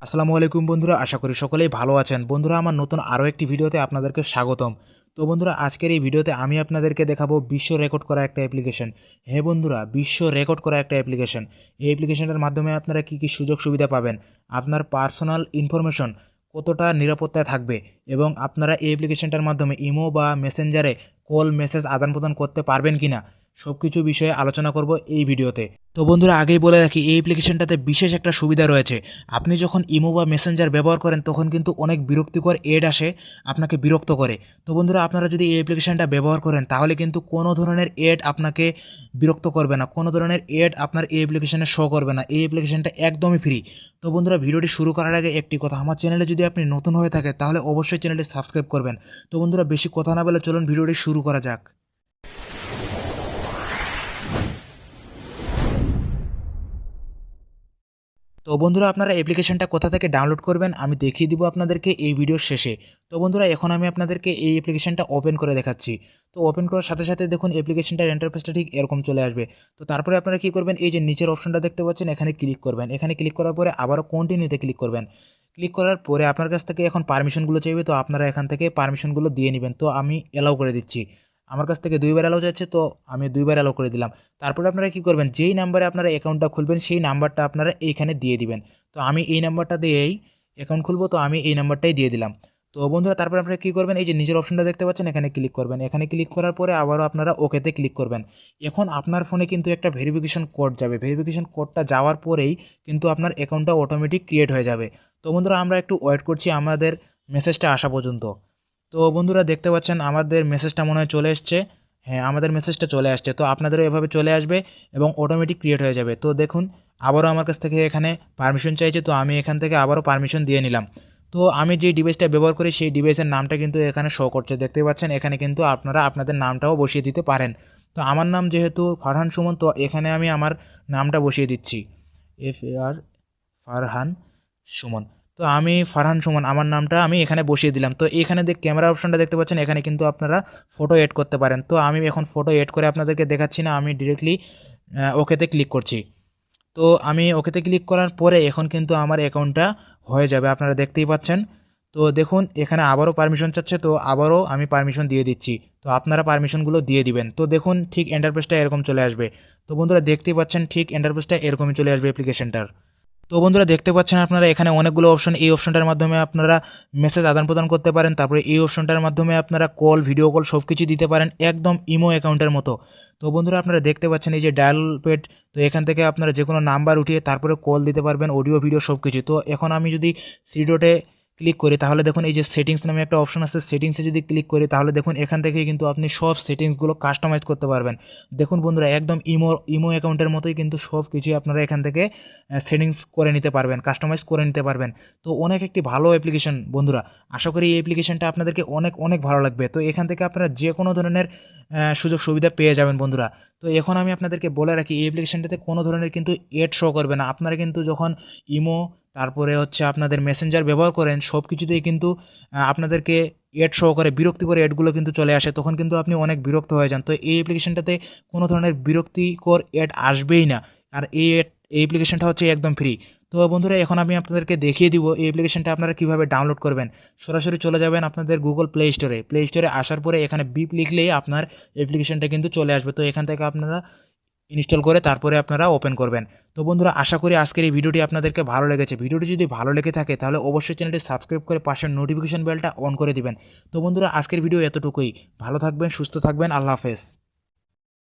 আসসালামু আলাইকুম বন্ধুরা, আশা করি সকলেই ভালো আছেন। বন্ধুরা, আমার নতুন আরও একটি ভিডিওতে আপনাদেরকে স্বাগতম। তো বন্ধুরা, আজকের এই ভিডিওতে আমি আপনাদেরকে দেখাবো বিশ্ব রেকর্ড করা একটা অ্যাপ্লিকেশন। হ্যাঁ বন্ধুরা, বিশ্ব রেকর্ড করা একটা অ্যাপ্লিকেশন। এই অ্যাপ্লিকেশনটার মাধ্যমে আপনারা কী কী সুযোগ সুবিধা পাবেন, আপনার পার্সোনাল ইনফরমেশন কতটা নিরাপত্তায় থাকবে এবং আপনারা এই অ্যাপ্লিকেশনটার মাধ্যমে ইমো বা মেসেঞ্জারে কল মেসেজ আদান প্রদান করতে পারবেন কিনা সব কিছু বিষয়ে আলোচনা করব এই ভিডিওতে। তো বন্ধুরা, আগেই বলে রাখি, এই অ্যাপ্লিকেশনটাতে বিশেষ একটা সুবিধা রয়েছে। আপনি যখন ইমো বা মেসেঞ্জার ব্যবহার করেন তখন কিন্তু অনেক বিরক্তিকর এড আসে, আপনাকে বিরক্ত করে। তো বন্ধুরা, আপনারা যদি এই অ্যাপ্লিকেশনটা ব্যবহার করেন তাহলে কিন্তু কোনো ধরনের এড আপনাকে বিরক্ত করবে না, কোনো ধরনের এড আপনার এই অ্যাপ্লিকেশনে শো করবে না। এই অ্যাপ্লিকেশনটা একদমই ফ্রি। তো বন্ধুরা, ভিডিওটি শুরু করার আগে একটি কথা, আমার চ্যানেলে যদি আপনি নতুন হয়ে থাকে তাহলে অবশ্যই চ্যানেলটি সাবস্ক্রাইব করবেন। তো বন্ধুরা, বেশি কথা না বলে চলুন ভিডিওটি শুরু করা যাক। তো বন্ধুরা, আপনারা অ্যাপ্লিকেশনটা কোথা থেকে ডাউনলোড করবেন আমি দেখিয়ে দিব আপনাদেরকে এই ভিডিওর শেষে। তো বন্ধুরা, এখন আমি আপনাদেরকে এই অ্যাপ্লিকেশনটা ওপেন করে দেখাচ্ছি। তো ওপেন করার সাথে সাথে দেখুন অ্যাপ্লিকেশনটার ইন্টারফেসটা ঠিক এরকম চলে আসবে। তো তারপরে আপনারা কী করবেন, এই যে নিচের অপশনটা দেখতে পাচ্ছেন এখানে ক্লিক করবেন। এখানে ক্লিক করার পরে আবারও কন্টিনিউতে ক্লিক করবেন। ক্লিক করার পরে আপনার কাছ থেকে এখন পারমিশনগুলো চাইবে, তো আপনারা এখান থেকে পারমিশনগুলো দিয়ে নেবেন। তো আমি অ্যালাউ করে দিচ্ছি। আমার কাছ থেকে 2বার অ্যালাউ যাচ্ছে, তো আমি 2বার অ্যালাউ করে দিলাম। তারপরে আপনারা কী করবেন, যেই নাম্বারে আপনারা অ্যাকাউন্টটা খুলবেন সেই নাম্বারটা আপনারা এইখানে দিয়ে দিবেন। তো আমি এই নাম্বারটা দিয়েই অ্যাকাউন্ট খুলবো, তো আমি এই নাম্বারটাই দিয়ে দিলাম। তো বন্ধুরা, তারপরে আপনারা কী করবেন, এই যে নিজের অপশনটা দেখতে পাচ্ছেন এখানে ক্লিক করবেন। এখানে ক্লিক করার পরে আবারও আপনারা ওকেতে ক্লিক করবেন। এখন আপনার ফোনে কিন্তু একটা ভেরিফিকেশন কোড যাবে। ভেরিফিকেশন কোডটা যাওয়ার পরেই কিন্তু আপনার অ্যাকাউন্টটা অটোমেটিক ক্রিয়েট হয়ে যাবে। তো বন্ধুরা, আমরা একটু ওয়েট করছি আমাদের মেসেজটা আসা পর্যন্ত। তো বন্ধুরা, দেখতে পাচ্ছেন আমাদের মেসেজটা মনে হয় চলে এসছে। হ্যাঁ, আমাদের মেসেজটা চলে আসছে। তো আপনাদেরও এভাবে চলে আসবে এবং অটোমেটিক ক্রিয়েট হয়ে যাবে। তো দেখুন, আবারও আমার কাছ থেকে এখানে পারমিশন চাইছে, তো আমি এখান থেকে আবারও পারমিশন দিয়ে নিলাম। তো আমি যে ডিভাইসটা ব্যবহার করি সেই ডিভাইসের নামটা কিন্তু এখানে শো করছে, দেখতে পাচ্ছেন। এখানে কিন্তু আপনারা আপনাদের নামটাও বসিয়ে দিতে পারেন। তো আমার নাম যেহেতু ফারহান সুমন, তো এখানে আমি আমার নামটা বসিয়ে দিচ্ছি, FAR ফারহান সুমন। তো আমি ফারহান সুমন আমার নামটা আমি এখানে বসিয়ে দিলাম। তো এখানে যে ক্যামেরা অপশনটা দেখতে পাচ্ছেন এখানে কিন্তু আপনারা ফটো এড করতে পারেন। তো আমি এখন ফটো এড করে আপনাদেরকে দেখাচ্ছি না, আমি ডিরেক্টলি ওকেতে ক্লিক করছি। তো আমি ওকেতে ক্লিক করার পরে এখন কিন্তু আমার অ্যাকাউন্টটা হয়ে যাবে, আপনারা দেখতেই পাচ্ছেন। তো দেখুন, এখানে আবারও পারমিশন চাচ্ছে, তো আবারও আমি পারমিশন দিয়ে দিচ্ছি। তো আপনারা পারমিশনগুলো দিয়ে দিবেন। তো দেখুন, ঠিক ইন্টারফেসটা এরকম চলে আসবে। তো বন্ধুরা, দেখতেই পাচ্ছেন ঠিক ইন্টারফেসটা এরকমই চলে আসবে অ্যাপ্লিকেশনটার। তো বন্ধুরা, দেখতে পাচ্ছেন আপনারা এখানে অনেকগুলো অপশন। এই অপশনটার মাধ্যমে আপনারা মেসেজ আদান প্রদান করতে পারেন। তারপরে এই অপশনটার মাধ্যমে আপনারা কল, ভিডিও কল সব কিছু দিতে পারেন, একদম ইমো অ্যাকাউন্টের মতো। তো বন্ধুরা, আপনারা দেখতে পাচ্ছেন এই যে ডায়াল পেড। তো এখান থেকে আপনারা যে কোনো নাম্বার উঠিয়ে তারপরে কল দিতে পারবেন, অডিও ভিডিও সব কিছু। তো এখন আমি যদি থ্রি ডটে ক্লিক করি তাহলে দেখুন এই যে সেটিংস নামে একটা অপশন আছে, সেটিংসে যদি ক্লিক করি তাহলে দেখুন এখান থেকে কিন্তু আপনি সব সেটিংসগুলো কাস্টমাইজ করতে পারবেন। দেখুন বন্ধুরা, একদম ইমো অ্যাকাউন্টের মতোই কিন্তু সব কিছুই আপনারা এখান থেকে সেটিংস করে নিতে পারবেন, কাস্টমাইজ করে নিতে পারবেন। তো অনেক একটি ভালো অ্যাপ্লিকেশন বন্ধুরা। আশা করি এই অ্যাপ্লিকেশনটা আপনাদেরকে অনেক অনেক ভালো লাগবে। তো এখান থেকে আপনারা যে কোনো ধরনের সুযোগ সুবিধা পেয়ে যাবেন বন্ধুরা। তো এখন আমি আপনাদেরকে বলে রাখি, এই অ্যাপ্লিকেশনটাতে কোনো ধরনের কিন্তু এড শো করবে না। আপনারা কিন্তু যখন ইমো তারপরে হচ্ছে আপনাদের মেসেঞ্জার ব্যবহার করেন সব কিছুতেই কিন্তু আপনাদেরকে এড শো করে, বিরক্তিকর এডগুলো কিন্তু চলে আসে, তখন কিন্তু আপনি অনেক বিরক্ত হয়ে যান। তো এই অ্যাপ্লিকেশনটাতে কোনো ধরনের বিরক্তিকর এড আসবেই না। আর এই অ্যাপ্লিকেশনটা হচ্ছে একদম ফ্রি। তো বন্ধুরা, এখন আমি আপনাদেরকে দেখিয়ে দিব এই অ্যাপ্লিকেশনটা আপনারা কীভাবে ডাউনলোড করবেন। সরাসরি চলে যাবেন আপনাদের গুগল প্লে স্টোরে। প্লে স্টোরে আসার পরে এখানে বিপ লিখলেই আপনার অ্যাপ্লিকেশনটা কিন্তু চলে আসবে। তো এখান থেকে আপনারা ইনস্টল করে তারপরে আপনারা ওপেন করবেন। তো বন্ধুরা, আশা করি আজকের এই ভিডিওটি আপনাদেরকে ভালো লেগেছে। ভিডিওটি যদি ভালো লেগে থাকে তাহলে অবশ্যই চ্যানেলটি সাবস্ক্রাইব করে পাশের নোটিফিকেশন বেলটা অন করে দিবেন। তো বন্ধুরা, আজকের ভিডিও এতটুকুই। ভালো থাকবেন, সুস্থ থাকবেন, আল্লাহ হাফেজ।